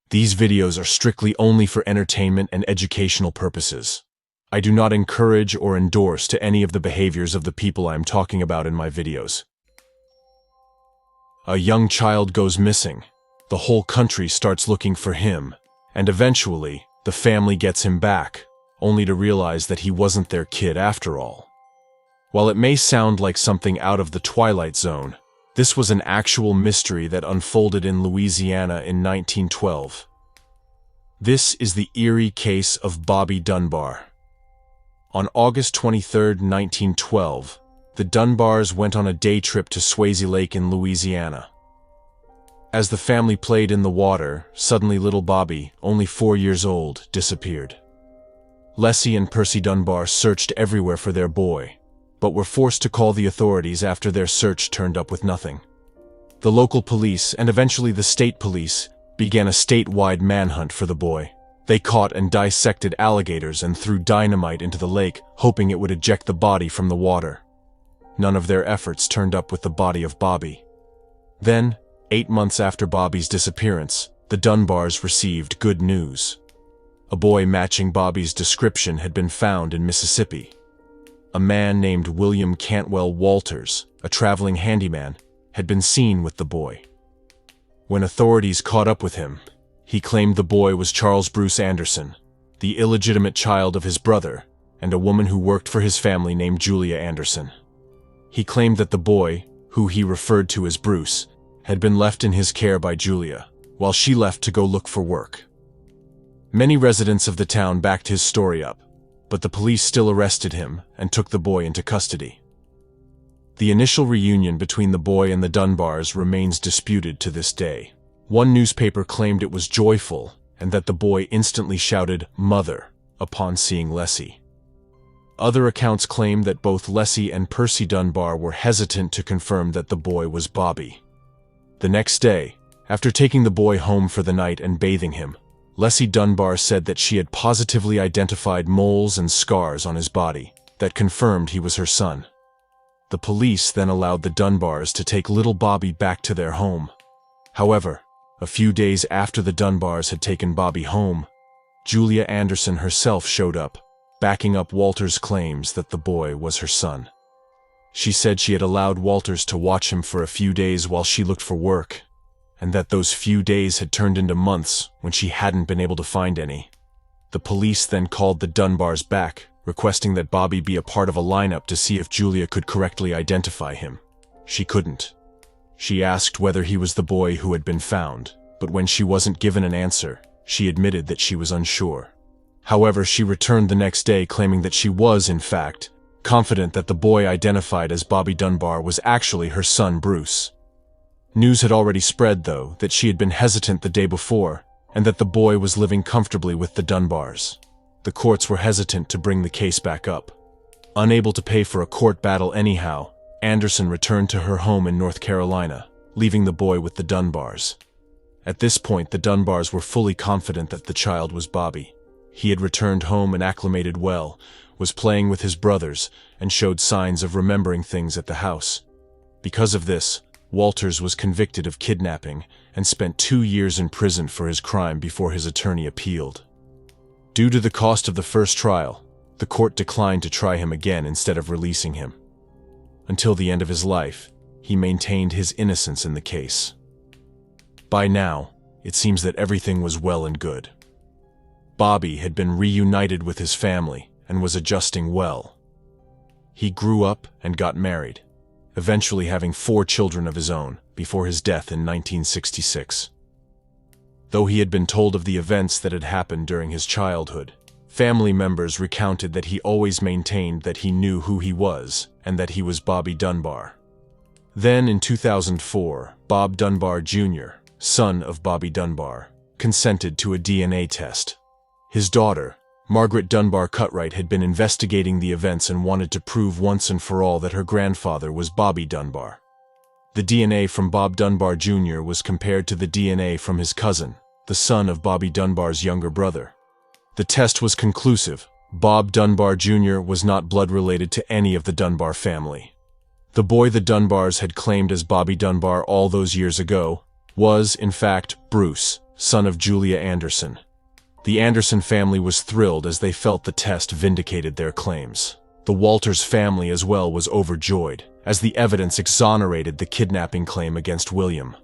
These videos are strictly only for entertainment and educational purposes. I do not encourage or endorse to any of the behaviors of the people I am talking about in my videos. A young child goes missing. The whole country starts looking for him, and eventually, the family gets him back, only to realize that he wasn't their kid after all. While it may sound like something out of the Twilight Zone, this was an actual mystery that unfolded in Louisiana in 1912. This is the eerie case of Bobby Dunbar. On August 23, 1912, the Dunbars went on a day trip to Swayze Lake in Louisiana. As the family played in the water, suddenly little Bobby, only 4 years old, disappeared. Leslie and Percy Dunbar searched everywhere for their boy, but were forced to call the authorities after their search turned up with nothing. The local police, and eventually the state police, began a statewide manhunt for the boy. They caught and dissected alligators and threw dynamite into the lake, hoping it would eject the body from the water. None of their efforts turned up with the body of Bobby. Then, 8 months after Bobby's disappearance, the Dunbars received good news. A boy matching Bobby's description had been found in Mississippi. A man named William Cantwell Walters, a traveling handyman, had been seen with the boy. When authorities caught up with him, he claimed the boy was Charles Bruce Anderson, the illegitimate child of his brother, and a woman who worked for his family named Julia Anderson. He claimed that the boy, who he referred to as Bruce, had been left in his care by Julia, while she left to go look for work. Many residents of the town backed his story up, but the police still arrested him and took the boy into custody. The initial reunion between the boy and the Dunbars remains disputed to this day. One newspaper claimed it was joyful and that the boy instantly shouted, "Mother," upon seeing Leslie. Other accounts claim that both Leslie and Percy Dunbar were hesitant to confirm that the boy was Bobby. The next day, after taking the boy home for the night and bathing him, Leslie Dunbar said that she had positively identified moles and scars on his body that confirmed he was her son. The police then allowed the Dunbars to take little Bobby back to their home. However, a few days after the Dunbars had taken Bobby home, Julia Anderson herself showed up, backing up Walters' claims that the boy was her son. She said she had allowed Walters to watch him for a few days while she looked for work, and that those few days had turned into months when she hadn't been able to find any. The police then called the Dunbars back, requesting that Bobby be a part of a lineup to see if Julia could correctly identify him. She couldn't. She asked whether he was the boy who had been found, but when she wasn't given an answer, she admitted that she was unsure. However, she returned the next day claiming that she was, in fact, confident that the boy identified as Bobby Dunbar was actually her son Bruce. News had already spread, though, that she had been hesitant the day before, and that the boy was living comfortably with the Dunbars. The courts were hesitant to bring the case back up. Unable to pay for a court battle anyhow, Anderson returned to her home in North Carolina, leaving the boy with the Dunbars. At this point, the Dunbars were fully confident that the child was Bobby. He had returned home and acclimated well, was playing with his brothers, and showed signs of remembering things at the house. Because of this, Walters was convicted of kidnapping and spent 2 years in prison for his crime before his attorney appealed. Due to the cost of the first trial, the court declined to try him again instead of releasing him. Until the end of his life, he maintained his innocence in the case. By now, it seems that everything was well and good. Bobby had been reunited with his family and was adjusting well. He grew up and got married, eventually having 4 children of his own before his death in 1966. Though he had been told of the events that had happened during his childhood, family members recounted that he always maintained that he knew who he was and that he was Bobby Dunbar. Then in 2004, Bob Dunbar Jr., son of Bobby Dunbar, consented to a DNA test. His daughter, Margaret Dunbar Cutright, had been investigating the events and wanted to prove once and for all that her grandfather was Bobby Dunbar. The DNA from Bob Dunbar Jr. was compared to the DNA from his cousin, the son of Bobby Dunbar's younger brother. The test was conclusive. Bob Dunbar Jr. was not blood-related to any of the Dunbar family. The boy the Dunbars had claimed as Bobby Dunbar all those years ago was, in fact, Bruce, son of Julia Anderson. The Anderson family was thrilled as they felt the test vindicated their claims. The Walters family as well was overjoyed, as the evidence exonerated the kidnapping claim against William.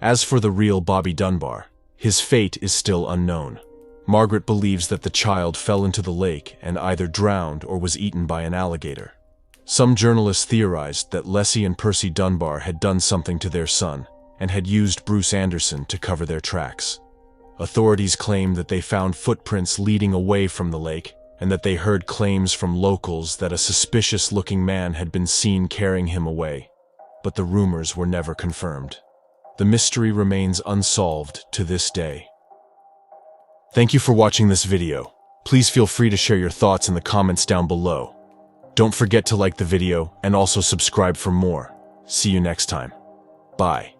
As for the real Bobby Dunbar, his fate is still unknown. Margaret believes that the child fell into the lake and either drowned or was eaten by an alligator. Some journalists theorized that Leslie and Percy Dunbar had done something to their son and had used Bruce Anderson to cover their tracks. Authorities claimed that they found footprints leading away from the lake and that they heard claims from locals that a suspicious-looking man had been seen carrying him away, but the rumors were never confirmed. The mystery remains unsolved to this day. Thank you for watching this video. Please feel free to share your thoughts in the comments down below. Don't forget to like the video and also subscribe for more. See you next time. Bye.